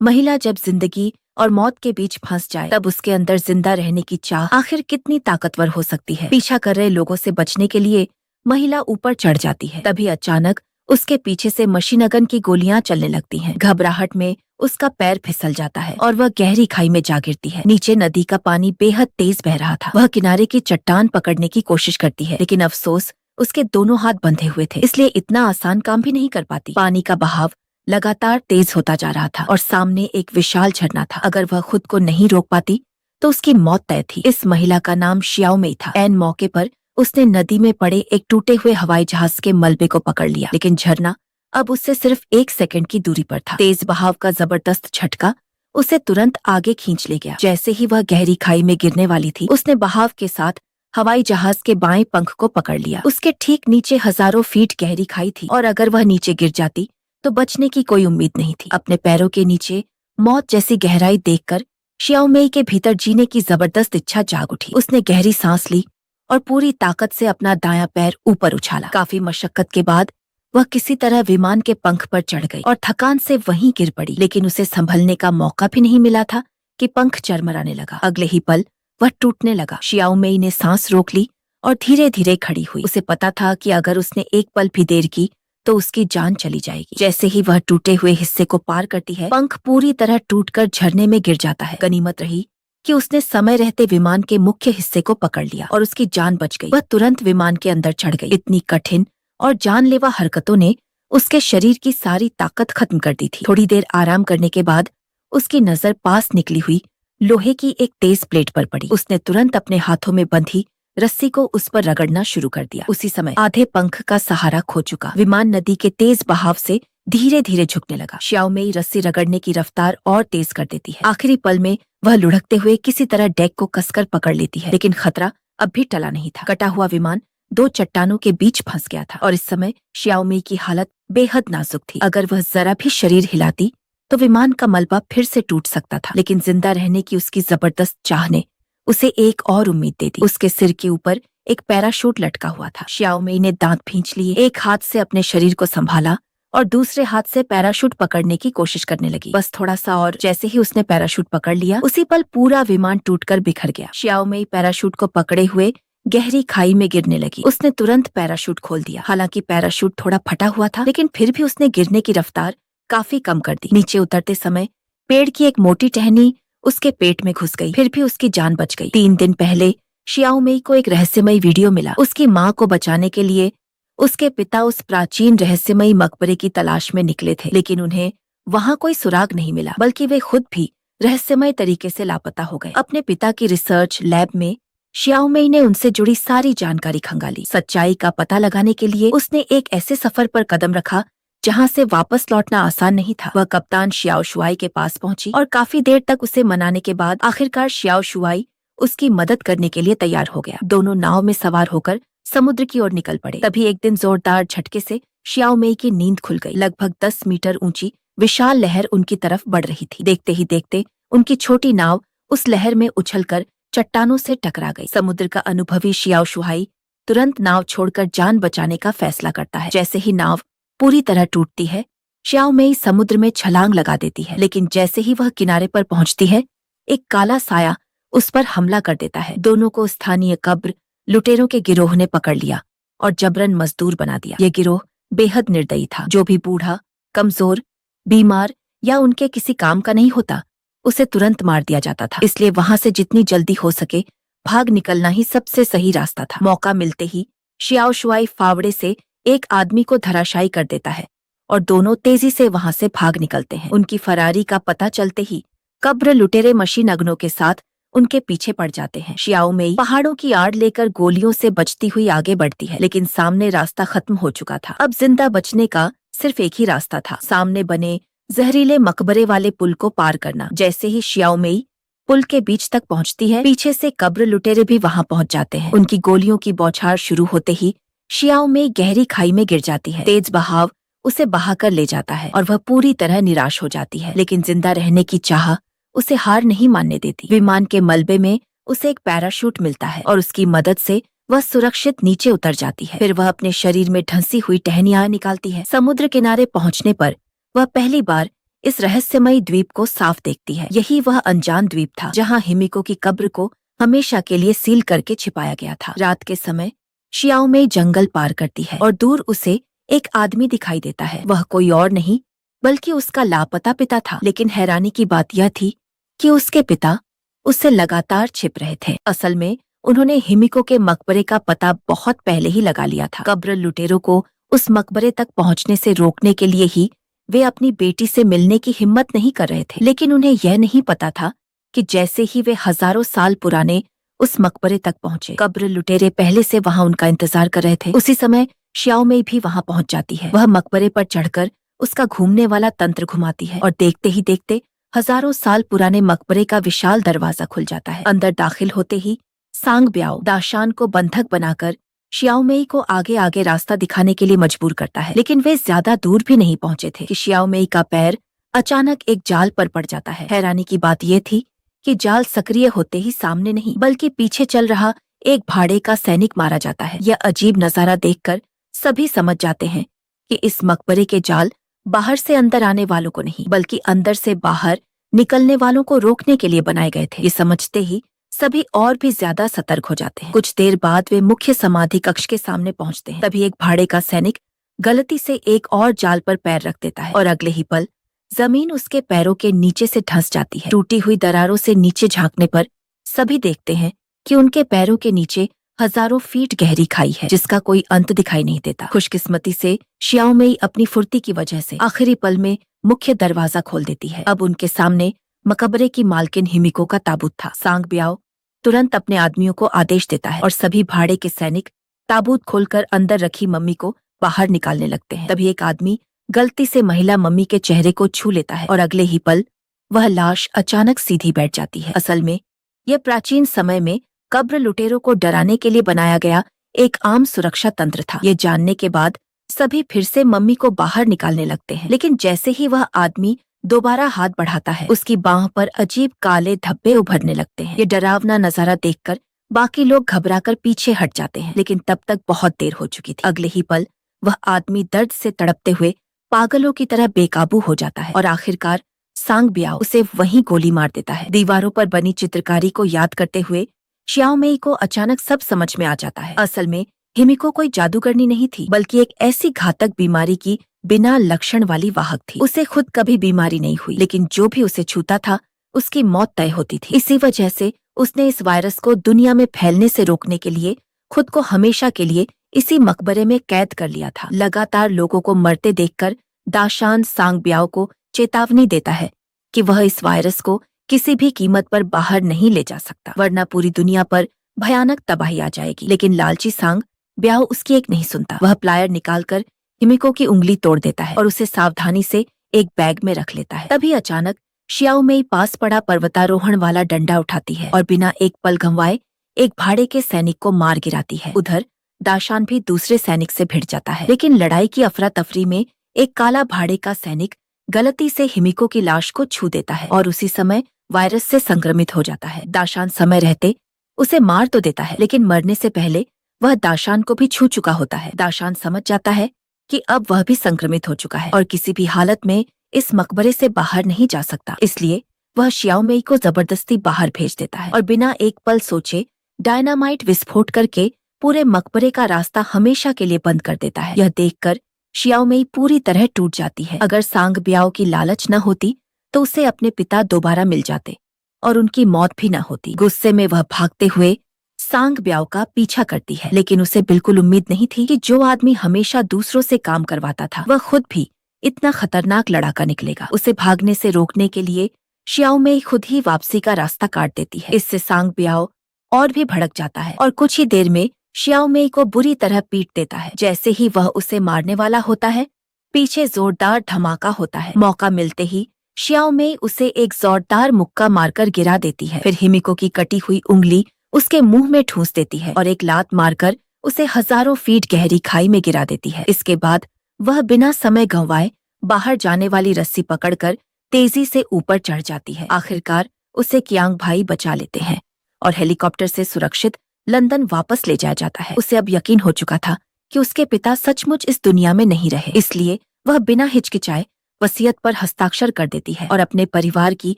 महिला जब जिंदगी और मौत के बीच फंस जाए तब उसके अंदर जिंदा रहने की चाह आखिर कितनी ताकतवर हो सकती है। पीछा कर रहे लोगों से बचने के लिए महिला ऊपर चढ़ जाती है। तभी अचानक उसके पीछे से मशीन गन की गोलियां चलने लगती हैं। घबराहट में उसका पैर फिसल जाता है और वह गहरी खाई में जा गिरती है। नीचे नदी का पानी बेहद तेज बह रहा था। वह किनारे की चट्टान पकड़ने की कोशिश करती है, लेकिन अफसोस उसके दोनों हाथ बंधे हुए थे, इसलिए इतना आसान काम भी नहीं कर पाती। पानी का बहाव लगातार तेज होता जा रहा था और सामने एक विशाल झरना था। अगर वह खुद को नहीं रोक पाती तो उसकी मौत तय थी। इस महिला का नाम शियाओ मेई था। ऐन मौके पर उसने नदी में पड़े एक टूटे हुए हवाई जहाज के मलबे को पकड़ लिया, लेकिन झरना अब उससे सिर्फ 1 सेकंड की दूरी पर था। तेज बहाव का जबरदस्त झटका उसे तुरंत आगे खींच ले गया। जैसे ही वह गहरी खाई में गिरने वाली थी, उसने बहाव के साथ हवाई जहाज के बाएं पंख को पकड़ लिया। उसके ठीक नीचे हजारों फीट गहरी खाई थी और अगर वह नीचे गिर जाती तो बचने की कोई उम्मीद नहीं थी। अपने पैरों के नीचे मौत जैसी गहराई देखकर शियाओ मेई के भीतर जीने की जबरदस्त इच्छा जाग उठी। उसने गहरी सांस ली और पूरी ताकत से अपना दायां पैर ऊपर उछाला। काफी मशक्कत के बाद वह किसी तरह विमान के पंख पर चढ़ गई और थकान से वहीं गिर पड़ी, लेकिन उसे संभलने का मौका भी नहीं मिला था कि पंख चरमराने लगा। अगले ही पल वह टूटने लगा। शियाओ मेई ने सांस रोक ली और धीरे धीरे खड़ी हुई। उसे पता था कि अगर उसने एक पल भी देर की तो उसकी जान चली जाएगी। जैसे ही वह टूटे हुए हिस्से को पार करती है, पंख पूरी तरह टूटकर झरने में गिर जाता है। गनीमत रही कि उसने समय रहते विमान के मुख्य हिस्से को पकड़ लिया और उसकी जान बच गई। वह तुरंत विमान के अंदर चढ़ गई। इतनी कठिन और जानलेवा हरकतों ने उसके शरीर की सारी ताकत खत्म कर दी थी। थोड़ी देर आराम करने के बाद उसकी नजर पास निकली हुई लोहे की एक तेज प्लेट पर पड़ी। उसने तुरंत अपने हाथों में बंधी रस्सी को उस पर रगड़ना शुरू कर दिया। उसी समय आधे पंख का सहारा खो चुका विमान नदी के तेज बहाव से धीरे धीरे झुकने लगा। शियाओ मेई रस्सी रगड़ने की रफ्तार और तेज कर देती है। आखिरी पल में वह लुढ़कते हुए किसी तरह डेक को कसकर पकड़ लेती है, लेकिन खतरा अब भी टला नहीं था। कटा हुआ विमान 2 चट्टानों के बीच फंस गया था और इस समय शियाओ मेई की हालत बेहद नाजुक थी। अगर वह जरा भी शरीर हिलाती तो विमान का मलबा फिर से टूट सकता था, लेकिन जिंदा रहने की उसकी जबरदस्त चाह ने उसे एक और उम्मीद दे दी। उसके सिर के ऊपर एक पैराशूट लटका हुआ था। शियाओ मेई ने दांत भींच लिए, एक हाथ से अपने शरीर को संभाला और दूसरे हाथ से पैराशूट पकड़ने की कोशिश करने लगी। बस थोड़ा सा और। जैसे ही उसने पैराशूट पकड़ लिया, उसी पल पूरा विमान टूटकर बिखर गया। शियाओ मेई पैराशूट को पकड़े हुए गहरी खाई में गिरने लगी। उसने तुरंत पैराशूट खोल दिया। हालांकि पैराशूट थोड़ा फटा हुआ था, लेकिन फिर भी उसने गिरने की रफ्तार काफी कम कर दी। नीचे उतरते समय पेड़ की एक मोटी टहनी उसके पेट में घुस गई, फिर भी उसकी जान बच गई। 3 दिन पहले शियाओ मेई को एक रहस्यमयी वीडियो मिला। उसकी माँ को बचाने के लिए उसके पिता उस प्राचीन रहस्यमयी मकबरे की तलाश में निकले थे, लेकिन उन्हें वहाँ कोई सुराग नहीं मिला, बल्कि वे खुद भी रहस्यमय तरीके से लापता हो गए। अपने पिता की रिसर्च लैब में शियाओ मेई ने उनसे जुड़ी सारी जानकारी खंगाली। सच्चाई का पता लगाने के लिए उसने एक ऐसे सफर पर कदम रखा जहाँ से वापस लौटना आसान नहीं था। वह कप्तान शियाओ शुआई के पास पहुंची और काफी देर तक उसे मनाने के बाद आखिरकार शियाओ शुआई उसकी मदद करने के लिए तैयार हो गया। दोनों नाव में सवार होकर समुद्र की ओर निकल पड़े। तभी एक दिन जोरदार झटके से शियाओ मेई की नींद खुल गई। लगभग 10 मीटर ऊंची विशाल लहर उनकी तरफ बढ़ रही थी। देखते ही देखते उनकी छोटी नाव उस लहर में उछलकर चट्टानों से टकरा गई। समुद्र का अनुभवी शियाओ शुआई तुरंत नाव छोड़कर जान बचाने का फैसला करता है। जैसे ही नाव पूरी तरह टूटती है, शियाओ मेई समुद्र में छलांग लगा देती है, लेकिन जैसे ही वह किनारे पर पहुंचती है, एक काला साया उस पर हमला कर देता है। दोनों को स्थानीय कब्र लुटेरों के गिरोह ने पकड़ लिया और जबरन मजदूर बना दिया। ये गिरोह बेहद निर्दयी था। जो भी बूढ़ा, कमजोर, बीमार या उनके किसी काम का नहीं होता, उसे तुरंत मार दिया जाता था। इसलिए वहां से जितनी जल्दी हो सके भाग निकलना ही सबसे सही रास्ता था। मौका मिलते ही शियाओ शुआई फावड़े से एक आदमी को धराशायी कर देता है और दोनों तेजी से वहां से भाग निकलते हैं। उनकी फरारी का पता चलते ही कब्र लुटेरे मशीन अगनों के साथ उनके पीछे पड़ जाते हैं। शियाओ मेई पहाड़ों की आड़ लेकर गोलियों से बचती हुई आगे बढ़ती है, लेकिन सामने रास्ता खत्म हो चुका था। अब जिंदा बचने का सिर्फ एक ही रास्ता था, सामने बने जहरीले मकबरे वाले पुल को पार करना। जैसे ही शियाओ मेई पुल के बीच तक पहुंचती है, पीछे से कब्र लुटेरे भी वहां पहुंच जाते हैं। उनकी गोलियों की बौछार शुरू होते ही शियाओ मेई गहरी खाई में गिर जाती है। तेज बहाव उसे बहाकर ले जाता है और वह पूरी तरह निराश हो जाती है, लेकिन जिंदा रहने की चाह उसे हार नहीं मानने देती। विमान के मलबे में उसे एक पैराशूट मिलता है और उसकी मदद से वह सुरक्षित नीचे उतर जाती है। फिर वह अपने शरीर में ढंसी हुई टहनियां निकालती है। समुद्र किनारे पहुंचने पर वह पहली बार इस रहस्यमयी द्वीप को साफ देखती है। यही वह अनजान द्वीप था जहाँ हिमिको की कब्र को हमेशा के लिए सील करके छिपाया गया था। रात के समय शियाओ मेई जंगल पार करती है और दूर उसे एक आदमी दिखाई देता है। वह कोई और नहीं बल्कि उसका लापता पिता था। लेकिन हैरानी की बात यह थी कि उसके पिता उससे लगातार छिप रहे थे। असल में उन्होंने हिमिको के मकबरे का पता बहुत पहले ही लगा लिया था। कब्र लुटेरों को उस मकबरे तक पहुंचने से रोकने के लिए ही वे अपनी बेटी से मिलने की हिम्मत नहीं कर रहे थे। लेकिन उन्हें यह नहीं पता था कि जैसे ही वे हजारों साल पुराने उस मकबरे तक पहुंचे, कब्र लुटेरे पहले से वहां उनका इंतजार कर रहे थे। उसी समय शियाओ मेई भी वहां पहुंच जाती है। वह मकबरे पर चढ़कर उसका घूमने वाला तंत्र घुमाती है और देखते ही देखते हजारों साल पुराने मकबरे का विशाल दरवाजा खुल जाता है। अंदर दाखिल होते ही सांग ब्याओ दाशान को बंधक बनाकर शियाओ मेई को आगे आगे रास्ता दिखाने के लिए मजबूर करता है। लेकिन वे ज्यादा दूर भी नहीं पहुंचे थे कि शियाओ मेई का पैर अचानक एक जाल पर पड़ जाता है। हैरानी की बात यह थी कि जाल सक्रिय होते ही सामने नहीं बल्कि पीछे चल रहा एक भाड़े का सैनिक मारा जाता है। यह अजीब नजारा देखकर सभी समझ जाते हैं कि इस मकबरे के जाल बाहर से अंदर आने वालों को नहीं बल्कि अंदर से बाहर निकलने वालों को रोकने के लिए बनाए गए थे। ये समझते ही सभी और भी ज्यादा सतर्क हो जाते हैं। कुछ देर बाद वे मुख्य समाधि कक्ष के सामने पहुंचते हैं। तभी एक भाड़े का सैनिक गलती से एक और जाल पर पैर रख देता है और अगले ही पल जमीन उसके पैरों के नीचे से धंस जाती है। टूटी हुई दरारों से नीचे झांकने पर सभी देखते हैं कि उनके पैरों के नीचे हजारों फीट गहरी खाई है जिसका कोई अंत दिखाई नहीं देता। खुशकिस्मती से शियाओ मेई अपनी फुर्ती की वजह से आखिरी पल में मुख्य दरवाजा खोल देती है। अब उनके सामने मकबरे की मालकिन हिमिको का ताबूत था। सांग ब्याओ तुरंत अपने आदमियों को आदेश देता है और सभी भाड़े के सैनिक ताबूत खोलकर अंदर रखी मम्मी को बाहर निकालने लगते हैं। तभी एक आदमी गलती से महिला मम्मी के चेहरे को छू लेता है और अगले ही पल वह लाश अचानक सीधी बैठ जाती है। असल में यह प्राचीन समय में कब्र लुटेरों को डराने के लिए बनाया गया एक आम सुरक्षा तंत्र था। ये जानने के बाद सभी फिर से मम्मी को बाहर निकालने लगते हैं। लेकिन जैसे ही वह आदमी दोबारा हाथ बढ़ाता है उसकी बांह पर अजीब काले धब्बे उभरने लगते हैं। ये डरावना नजारा देखकर बाकी लोग घबराकर पीछे हट जाते हैं। लेकिन तब तक बहुत देर हो चुकी थी। अगले ही पल वह आदमी दर्द से तड़पते हुए पागलों की तरह बेकाबू हो जाता है और आखिरकार सांग ब्याओ उसे वहीं गोली मार देता है। दीवारों पर बनी चित्रकारी को याद करते हुए शियाओ मेई को अचानक सब समझ में आ जाता है। असल में हिमिको कोई जादूगरनी नहीं थी बल्कि एक ऐसी घातक बीमारी की बिना लक्षण वाली वाहक थी। उसे खुद कभी बीमारी नहीं हुई लेकिन जो भी उसे छूता था उसकी मौत तय होती थी। इसी वजह से उसने इस वायरस को दुनिया में फैलने से रोकने के लिए खुद को हमेशा के लिए इसी मकबरे में कैद कर लिया था। लगातार लोगों को मरते देखकर दाशान सांग ब्याओ को चेतावनी देता है कि वह इस वायरस को किसी भी कीमत पर बाहर नहीं ले जा सकता वरना पूरी दुनिया पर भयानक तबाही आ जाएगी। लेकिन लालची सांग ब्याओ उसकी एक नहीं सुनता। वह प्लायर निकालकर हिमिको की उंगली तोड़ देता है और उसे सावधानी से एक बैग में रख लेता है। तभी अचानक शियाओ मेई पास पड़ा पर्वतारोहण वाला डंडा उठाती है और बिना एक पल गंवाए एक भाड़े के सैनिक को मार गिराती है। उधर दाशान भी दूसरे सैनिक से भिड़ जाता है। लेकिन लड़ाई की अफरा तफरी में एक काला भाड़े का सैनिक गलती से हिमिको की लाश को छू देता है और उसी समय वायरस से संक्रमित हो जाता है। दाशान समय रहते उसे मार तो देता है लेकिन मरने से पहले वह दाशान को भी छू चुका होता है। दाशान समझ जाता है कि अब वह भी संक्रमित हो चुका है और किसी भी हालत में इस मकबरे से बाहर नहीं जा सकता। इसलिए वह शियाओ मेई को जबरदस्ती बाहर भेज देता है और बिना एक पल सोचे डायनामाइट विस्फोट करके पूरे मकबरे का रास्ता हमेशा के लिए बंद कर देता है। यह देखकर शियाओ मेई पूरी तरह टूट जाती है। अगर सांग ब्याओ की लालच न होती तो उसे अपने पिता दोबारा मिल जाते और उनकी मौत भी न होती। गुस्से में वह भागते हुए सांग ब्याओ का पीछा करती है लेकिन उसे बिल्कुल उम्मीद नहीं थी कि जो आदमी हमेशा दूसरों से काम करवाता था वह खुद भी इतना खतरनाक लड़ाका निकलेगा। उसे भागने से रोकने के लिए शियाओ मेई खुद ही वापसी का रास्ता काट देती है। इससे सांग ब्याओ और भी भड़क जाता है और कुछ ही देर में शियाओ मेई को बुरी तरह पीट देता है। जैसे ही वह उसे मारने वाला होता है पीछे जोरदार धमाका होता है। मौका मिलते ही शियाओ मेई उसे एक जोरदार मुक्का मारकर गिरा देती है। फिर हिमिको की कटी हुई उंगली उसके मुंह में ठूंस देती है और एक लात मारकर उसे हजारों फीट गहरी खाई में गिरा देती है। इसके बाद वह बिना समय गंवाए बाहर जाने वाली रस्सी पकड़कर तेजी से ऊपर चढ़ जाती है। आखिरकार उसे कियांग भाई बचा लेते हैं और हेलीकॉप्टर से सुरक्षित लंदन वापस ले जाया जाता है। उसे अब यकीन हो चुका था कि उसके पिता सचमुच इस दुनिया में नहीं रहे, इसलिए वह बिना हिचकिचाए वसीयत पर हस्ताक्षर कर देती है और अपने परिवार की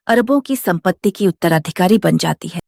अरबों की संपत्ति की उत्तराधिकारी बन जाती है।